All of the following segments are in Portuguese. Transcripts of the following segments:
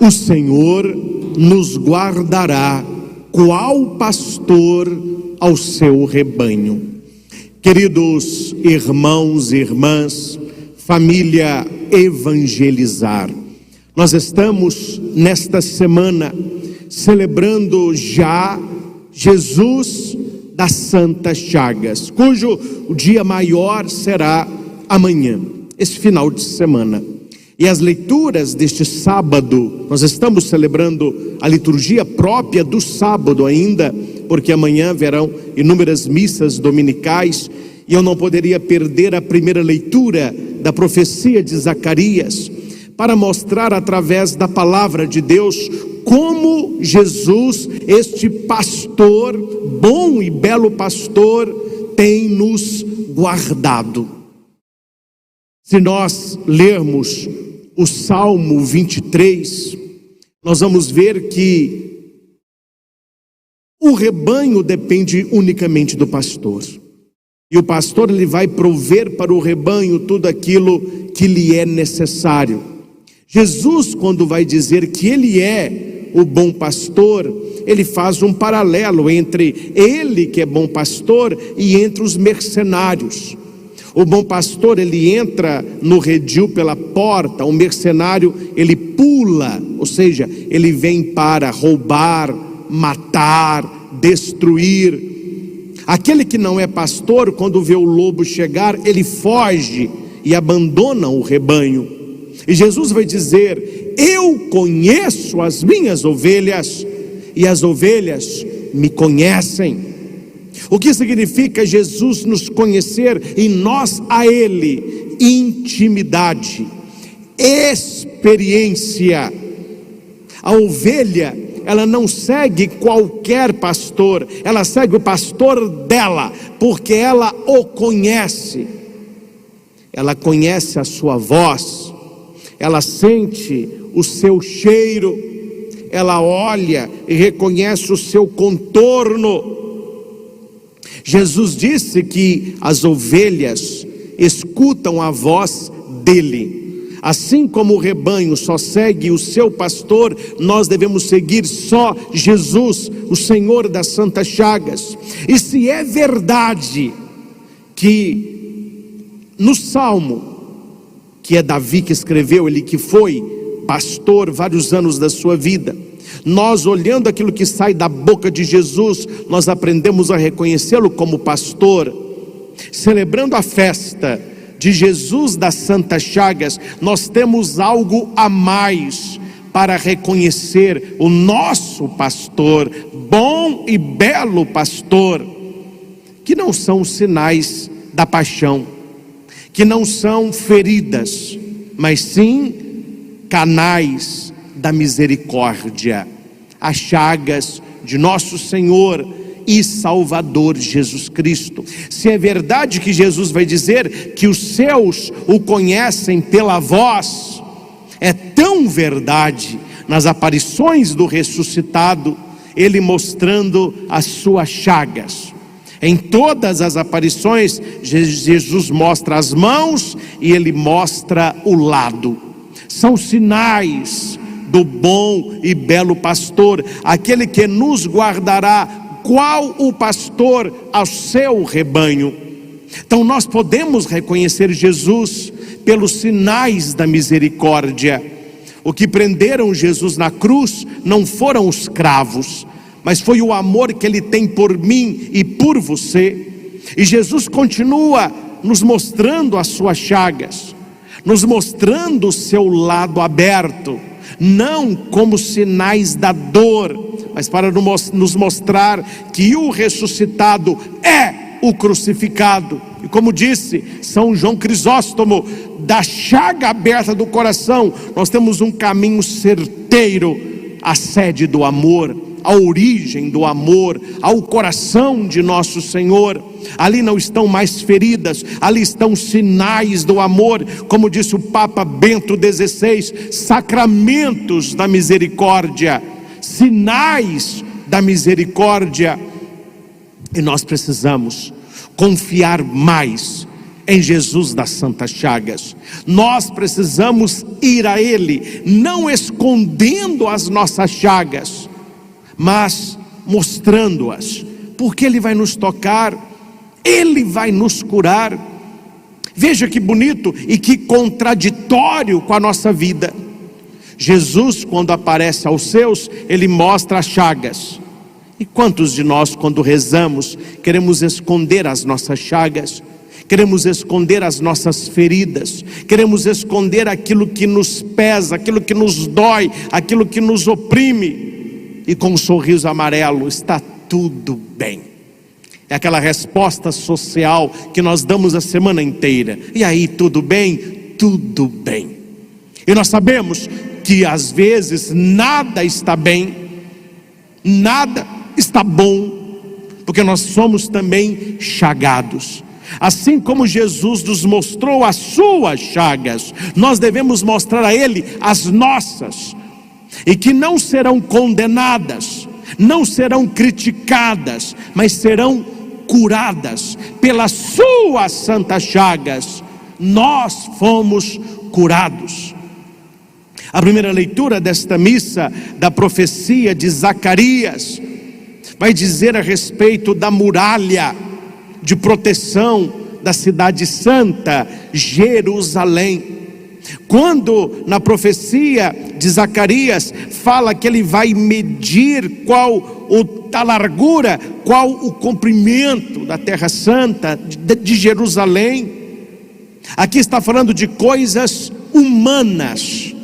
O Senhor nos guardará, qual pastor ao seu rebanho. Queridos irmãos e irmãs, família Evangelizar, nós estamos nesta semana celebrando já Jesus das Santas Chagas, cujo o dia maior será amanhã, esse final de semana. E as leituras deste sábado, nós estamos celebrando a liturgia própria do sábado ainda, porque amanhã haverão inúmeras missas dominicais, e eu não poderia perder a primeira leitura da profecia de Zacarias, para mostrar através da palavra de Deus como Jesus, este pastor, bom e belo pastor, tem nos guardado. Se nós lermos o Salmo 23, nós vamos ver que o rebanho depende unicamente do pastor. E o pastor, ele vai prover para o rebanho tudo aquilo que lhe é necessário. Jesus, quando vai dizer que ele é o bom pastor, ele faz um paralelo entre ele, que é bom pastor, e entre os mercenários. O bom pastor, ele entra no redil pela porta, o mercenário, ele pula, ou seja, ele vem para roubar, matar, destruir. Aquele que não é pastor, quando vê o lobo chegar, ele foge e abandona o rebanho. E Jesus vai dizer: eu conheço as minhas ovelhas, e as ovelhas me conhecem. O que significa Jesus nos conhecer e nós a Ele? Intimidade, experiência. A ovelha, ela não segue qualquer pastor, ela segue o pastor dela, porque ela o conhece. Ela conhece a sua voz, ela sente o seu cheiro, ela olha e reconhece o seu contorno. Jesus disse que as ovelhas escutam a voz dele. Assim como o rebanho só segue o seu pastor, nós devemos seguir só Jesus, o Senhor das Santas Chagas. E se é verdade que no Salmo, que é Davi que escreveu, ele que foi pastor vários anos da sua vida, nós, olhando aquilo que sai da boca de Jesus, nós aprendemos a reconhecê-lo como pastor. Celebrando a festa de Jesus das Santas Chagas, nós temos algo a mais para reconhecer o nosso pastor, bom e belo pastor, que não são os sinais da paixão, que não são feridas, mas sim canais da misericórdia, as chagas de nosso Senhor e Salvador Jesus Cristo. Se é verdade que Jesus vai dizer que os seus o conhecem pela voz, é tão verdade nas aparições do ressuscitado, ele mostrando as suas chagas. Em todas as aparições, Jesus mostra as mãos e ele mostra o lado. São sinais do bom e belo pastor, aquele que nos guardará, qual o pastor ao seu rebanho. Então nós podemos reconhecer Jesus pelos sinais da misericórdia. O que prenderam Jesus na cruz não foram os cravos, mas foi o amor que ele tem por mim e por você. E Jesus continua nos mostrando as suas chagas, nos mostrando o seu lado aberto, não como sinais da dor, mas para nos mostrar que o ressuscitado é o crucificado. E como disse São João Crisóstomo, da chaga aberta do coração, nós temos um caminho certeiro à sede do amor, à origem do amor, ao coração de nosso Senhor. Ali não estão mais feridas, ali estão sinais do amor, como disse o Papa Bento XVI, sacramentos da misericórdia, sinais da misericórdia. E nós precisamos confiar mais em Jesus das Santas Chagas. Nós precisamos ir a Ele, não escondendo as nossas chagas, mas mostrando-as, porque Ele vai nos tocar, Ele vai nos curar. Veja que bonito e que contraditório com a nossa vida. Jesus, quando aparece aos seus, Ele mostra as chagas. E quantos de nós, quando rezamos, queremos esconder as nossas chagas, queremos esconder as nossas feridas, queremos esconder aquilo que nos pesa, aquilo que nos dói, aquilo que nos oprime, e com um sorriso amarelo, está tudo bem. É aquela resposta social que nós damos a semana inteira. E aí, tudo bem? Tudo bem. E nós sabemos que às vezes nada está bem, nada está bom, porque nós somos também chagados. Assim como Jesus nos mostrou as suas chagas, nós devemos mostrar a Ele as nossas, e que não serão condenadas, não serão criticadas, mas serão curadas pelas suas santas chagas. Nós fomos curados. A primeira leitura desta missa, da profecia de Zacarias, vai dizer a respeito da muralha de proteção da cidade santa, Jerusalém. Quando na profecia de Zacarias fala que ele vai medir qual a largura, qual o comprimento da terra santa de Jerusalém, aqui está falando de coisas humanas.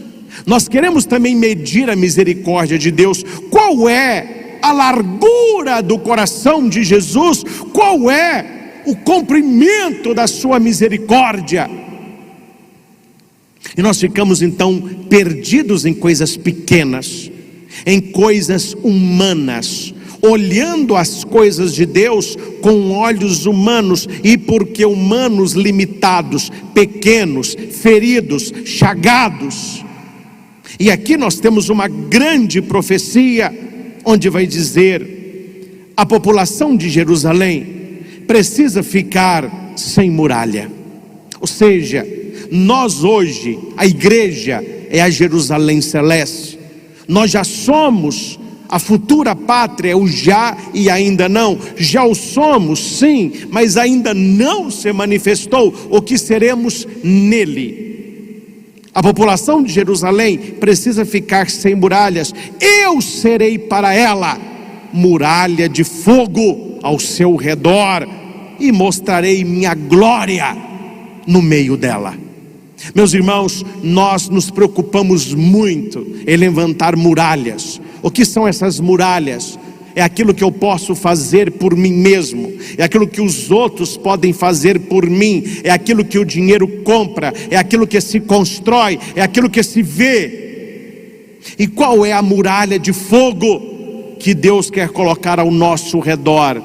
Nós queremos também medir a misericórdia de Deus. Qual é a largura do coração de Jesus? Qual é o comprimento da sua misericórdia? E nós ficamos então perdidos em coisas pequenas, em coisas humanas, olhando as coisas de Deus com olhos humanos, e porque humanos limitados, pequenos, feridos, chagados. E aqui nós temos uma grande profecia, onde vai dizer: a população de Jerusalém precisa ficar sem muralha. Ou seja, nós hoje, a igreja é a Jerusalém celeste. Nós já somos a futura pátria, o já e ainda não. Já o somos, sim, mas ainda não se manifestou o que seremos nele. A população de Jerusalém precisa ficar sem muralhas. Eu serei para ela muralha de fogo ao seu redor, e mostrarei minha glória no meio dela. Meus irmãos, nós nos preocupamos muito em levantar muralhas. O que são essas muralhas? É aquilo que eu posso fazer por mim mesmo, é aquilo que os outros podem fazer por mim, é aquilo que o dinheiro compra, é aquilo que se constrói, é aquilo que se vê. E qual é a muralha de fogo que Deus quer colocar ao nosso redor?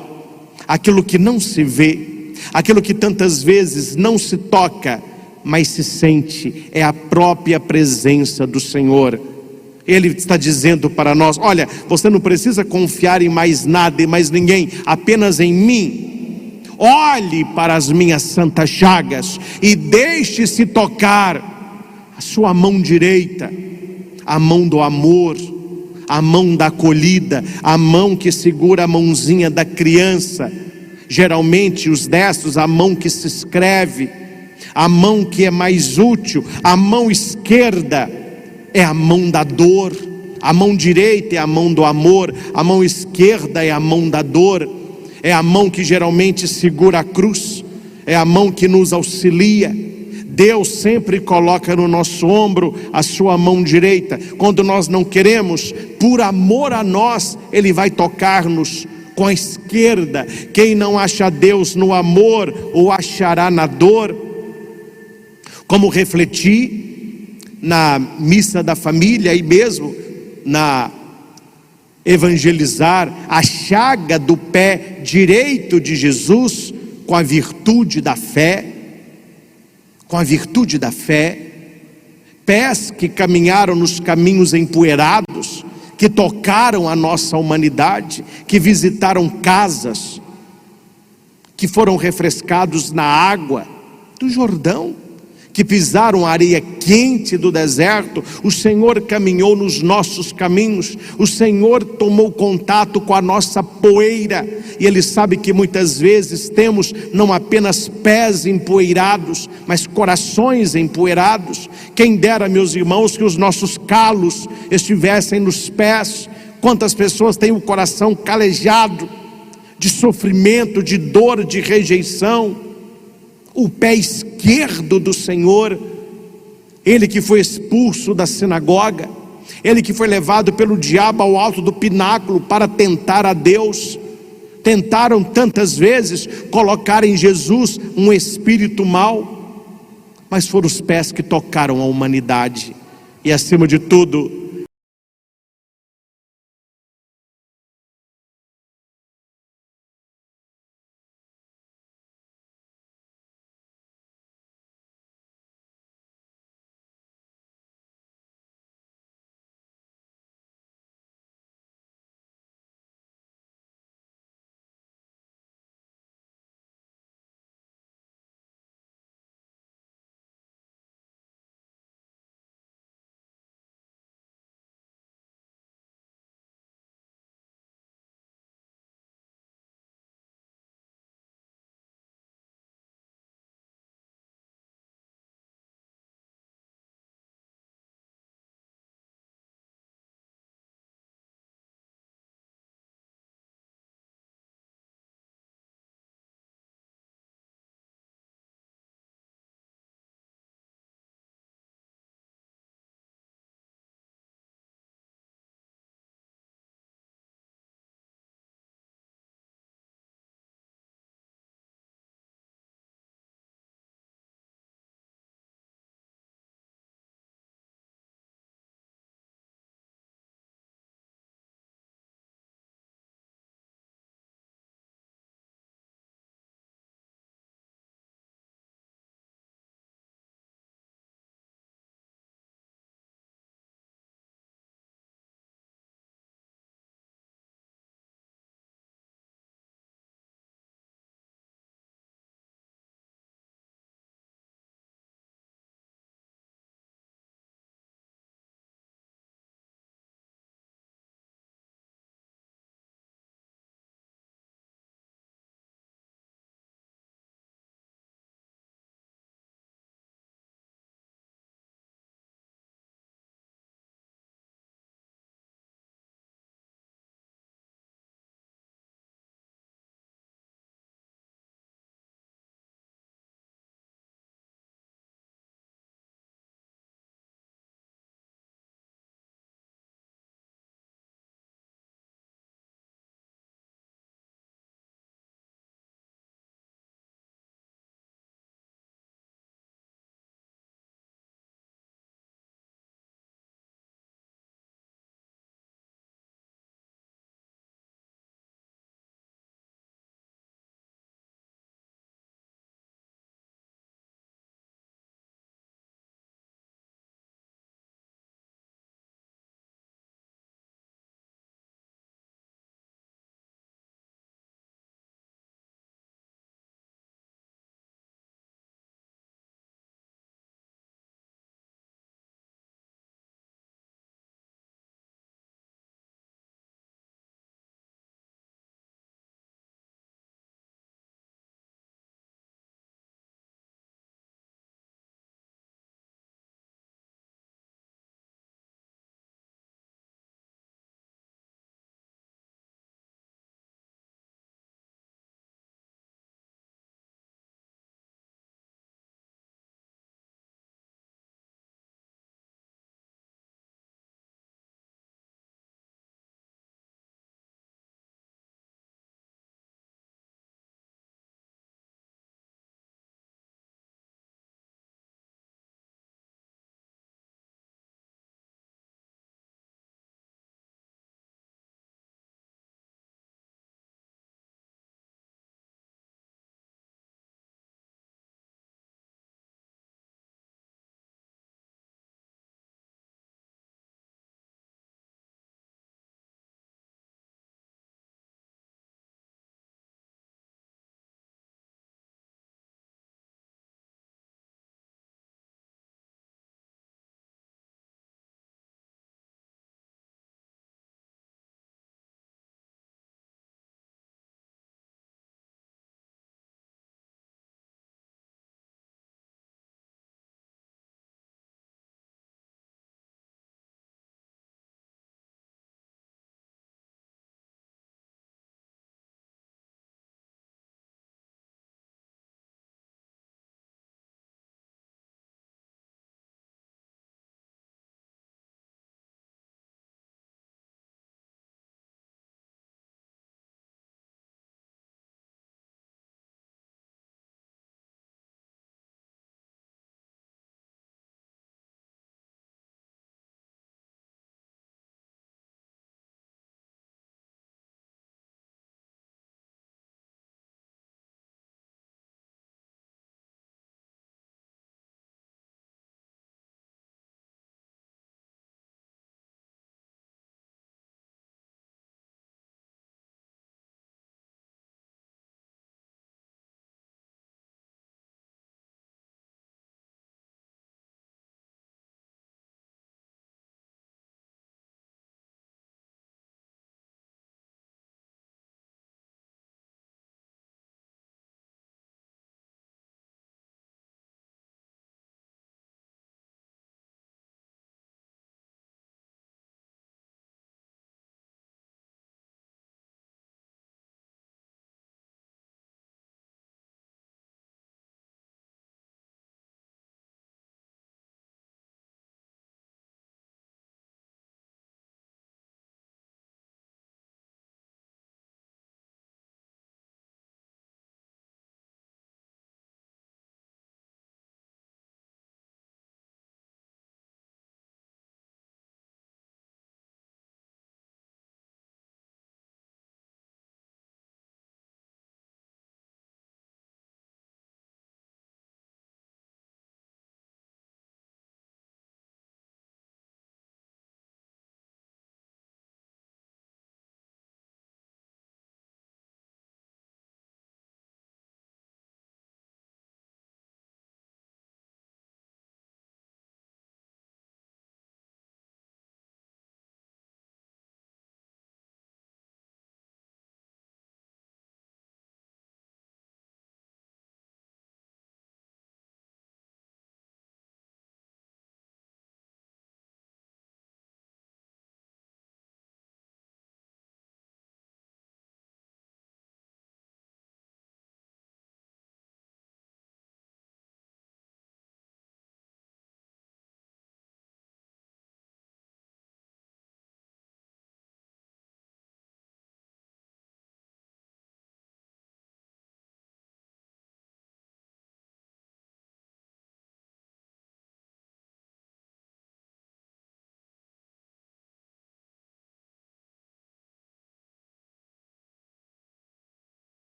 Aquilo que não se vê, aquilo que tantas vezes não se toca, mas se sente, é a própria presença do Senhor. Ele está dizendo para nós: olha, você não precisa confiar em mais nada e mais ninguém, apenas em mim. Olhe para as minhas santas chagas e deixe-se tocar. A sua mão direita, a mão do amor, a mão da acolhida, a mão que segura a mãozinha da criança. Geralmente os destros, a mão que se escreve, a mão que é mais útil. A mão esquerda é a mão da dor, a mão direita é a mão do amor, a mão esquerda é a mão da dor. É a mão que geralmente segura a cruz, é a mão que nos auxilia. Deus sempre coloca no nosso ombro a sua mão direita. Quando nós não queremos, por amor a nós, Ele vai tocar-nos com a esquerda. Quem não acha Deus no amor, o achará na dor. Como refleti na missa da família e mesmo na evangelizar, a chaga do pé direito de Jesus com a virtude da fé, com a virtude da fé, pés que caminharam nos caminhos empoeirados, que tocaram a nossa humanidade, que visitaram casas, que foram refrescados na água, do Jordão, que pisaram a areia quente do deserto. O Senhor caminhou nos nossos caminhos, o Senhor tomou contato com a nossa poeira, e Ele sabe que muitas vezes temos não apenas pés empoeirados, mas corações empoeirados. Quem dera, meus irmãos, que os nossos calos estivessem nos pés. Quantas pessoas têm o coração calejado de sofrimento, de dor, de rejeição. O pé esquerdo do Senhor, Ele que foi expulso da sinagoga, Ele que foi levado pelo diabo ao alto do pináculo para tentar a Deus. Tentaram tantas vezes colocar em Jesus um espírito mau, mas foram os pés que tocaram a humanidade. E acima de tudo,